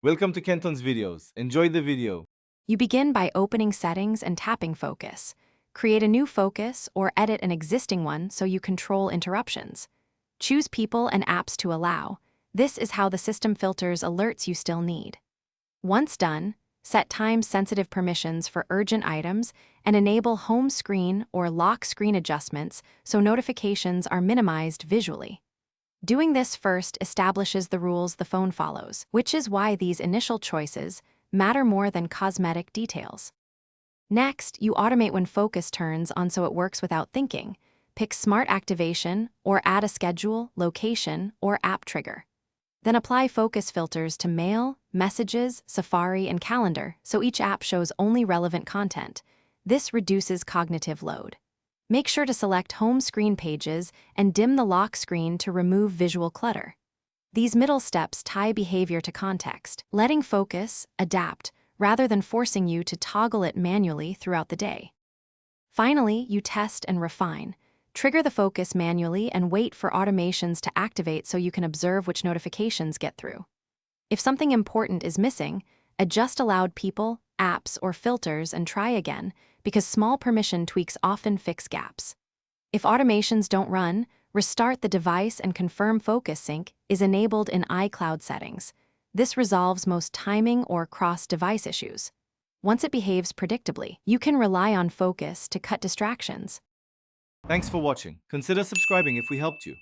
Welcome to Kenton's videos. Enjoy the video. You begin by opening Settings and tapping Focus. Create a new focus or edit an existing one so you control interruptions. Choose People and Apps to allow. This is how the system filters alerts you still need. Once done, set time-sensitive permissions for urgent items and enable home screen or lock screen adjustments so notifications are minimized visually. Doing this first establishes the rules the phone follows, which is why these initial choices matter more than cosmetic details. Next, you automate when focus turns on so it works without thinking. Pick Smart Activation or add a schedule, location, or app trigger. Then apply focus filters to Mail, Messages, Safari, and Calendar so each app shows only relevant content. This reduces cognitive load. Make sure to select home screen pages and dim the lock screen to remove visual clutter. These middle steps tie behavior to context, letting focus adapt rather than forcing you to toggle it manually throughout the day. Finally, you test and refine. Trigger the focus manually and wait for automations to activate so you can observe which notifications get through. If something important is missing, adjust allowed people, apps, or filters and try again, because small permission tweaks often fix gaps. If automations don't run, restart the device and confirm focus sync is enabled in iCloud settings. This resolves most timing or cross-device issues. Once it behaves predictably, you can rely on focus to cut distractions. Thanks for watching. Consider subscribing if we helped you.